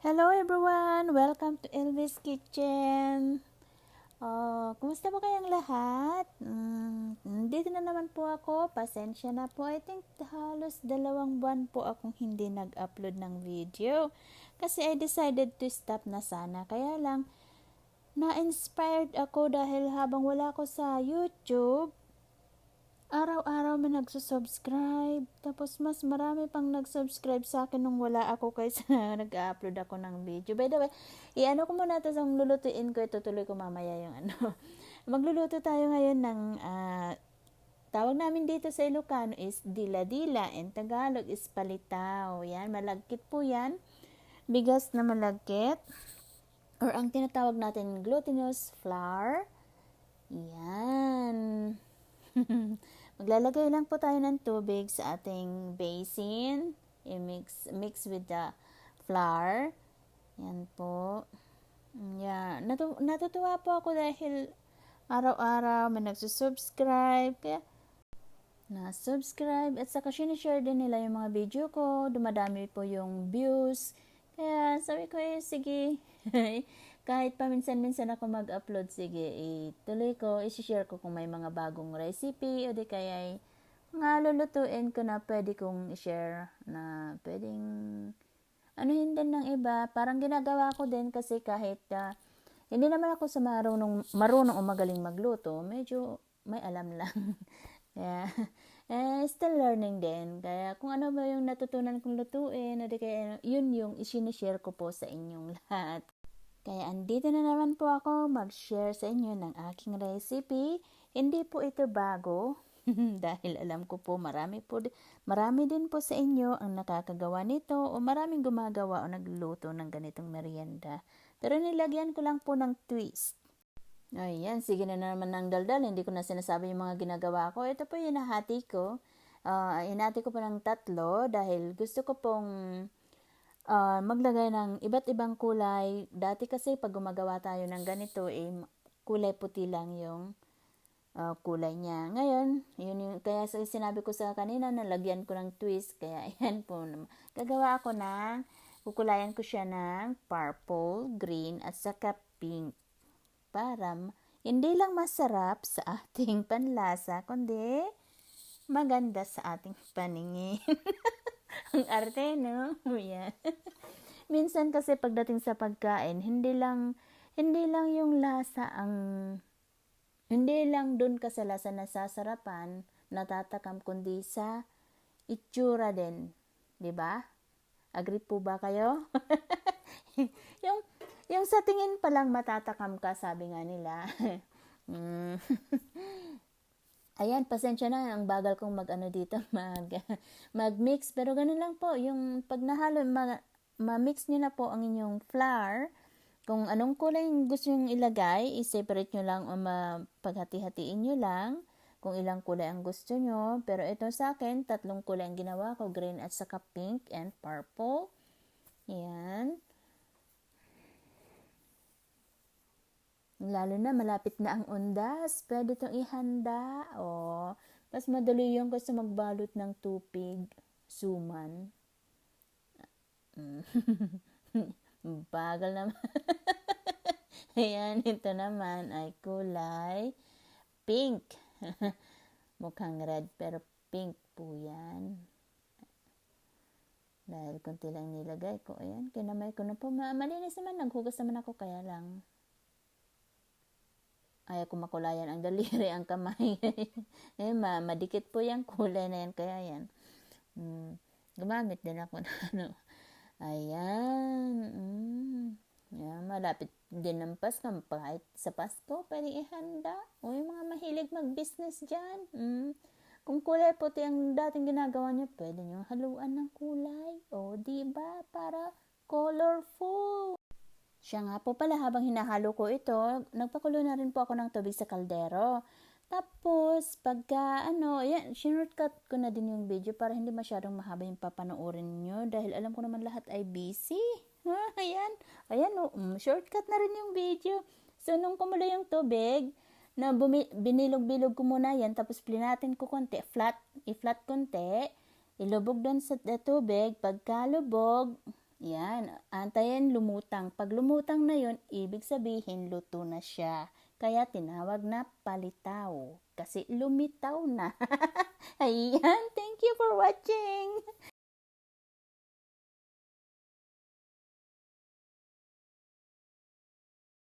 Hello everyone! Welcome to Elvis Kitchen! Kumusta po kayong lahat? Dito na naman po ako. Pasensya na po. I think halos 2 buwan po akong hindi nag-upload ng video. Kasi I decided to stop na sana. Kaya lang, na-inspired ako dahil habang wala ako sa YouTube, araw-araw may nagsusubscribe. Tapos mas marami pang nag-subscribe sa akin nung wala ako kaysa nag-upload ako ng video. By the way, i-ano ko muna ito sa lulutuin ko. Itutuloy ko mamaya yung ano. Magluluto tayo ngayon ng tawag namin dito sa Ilocano is dila-dila. In Tagalog is palitaw. Yan, malagkit po yan. Bigas na malagkit. Or ang tinatawag natin glutinous flour. Yan. Maglalagay lang po tayo ng tubig sa ating basin. I-mix with the flour. Yan po. Yan. Natutuwa po ako dahil araw-araw may nagsusubscribe. Kaya na-subscribe at saka sinishare din nila yung mga video ko. Dumadami po yung views. Kaya sabi ko sige. Kahit paminsan-minsan ako mag-upload, sige, ituloy ko, isi-share ko kung may mga bagong recipe o di kaya mga lulutuin ko na pwede kong i-share na pwedeng anuhin din ng iba. Parang ginagawa ko din kasi kahit hindi naman ako sa marunong o magaling magluto, medyo may alam lang. Kaya, still learning din. Kaya kung ano ba yung natutunan kong lutuin o di kaya yun yung isinishare ko po sa inyong lahat. Kaya andito na naman po ako mag-share sa inyo ng aking recipe. Hindi po ito bago dahil alam ko po marami din po sa inyo ang nakakagawa nito o maraming gumagawa o nagluluto ng ganitong merienda. Pero nilagyan ko lang po ng twist. Ayan, sige na naman ng daldal. Hindi ko na sinasabi yung mga ginagawa ko. Ito po yung hinahati ko. Hinati ko po ng 3 dahil gusto ko pong maglagay ng iba't ibang kulay. Dati kasi pag gumagawa tayo ng ganito, kulay puti lang yung kulay niya. Ngayon, kaya sinabi ko sa kanina, nalagyan ko ng twist. Kaya ayan po, gagawa ako kukulayan ko siya ng purple, green, at saka pink. Para hindi lang masarap sa ating panlasa, kundi maganda sa ating paningin. Ang arte, no? Yan. Minsan kasi pagdating sa pagkain, hindi lang yung lasa hindi lang dun ka sa lasa nasasarapan, natatakam, kundi sa itsura din. 'Di ba? Agree po ba kayo? yung sa tingin pa lang matatakam ka, sabi nga nila. Ayan, pasensya na, ang bagal kong dito, mag-mix. Pero ganun lang po, yung pag nahalo, ma-mix nyo na po ang inyong flour. Kung anong kulay gusto nyo ilagay, i-separate nyo lang o paghati-hatiin nyo lang kung ilang kulay ang gusto nyo. Pero ito sa akin, 3 kulay ang ginawa ko, green at saka pink and purple. Ayan. Lalo na malapit na ang undas, pwede itong ihanda. Mas madali yung kasi magbalot ng tupig, suman. Bagal naman. Ayan, ito naman ay kulay pink. Mukhang red pero pink po yan. Dahil konti lang nilagay ko. Ayan, kinamay ko na po. Malinis naman, naghugas naman ako, kaya lang ayaw ko makulayan ang daliri, ang kamay. Madikit po yung kulay na yan, kaya yan. Gumamit din ako na Ayan. Yan, malapit din ng Pasko. Kahit sa Pasko, pwede ihanda. O yung mga mahilig mag-business dyan. Kung kulay puti ang dating ginagawa niyo, pwede niyo haluan ng kulay. Diba? Para colorful. Siya nga po pala, habang hinahalo ko ito, nagpakulo na rin po ako ng tubig sa kaldero. Tapos, shortcut ko na din yung video para hindi masyadong mahaba yung papanoorin nyo dahil alam ko naman lahat ay busy. Ayan, shortcut na rin yung video. So, nung kumulo yung tubig, binilog-bilog ko muna yan, tapos plinatin ko konti, i-flat konti, ilubog doon sa tubig, pagkalubog, Yan, antayin lumutang. Pag lumutang na yon, ibig sabihin luto na siya. Kaya tinawag na palitaw. Kasi lumitaw na. Ayan, thank you for watching.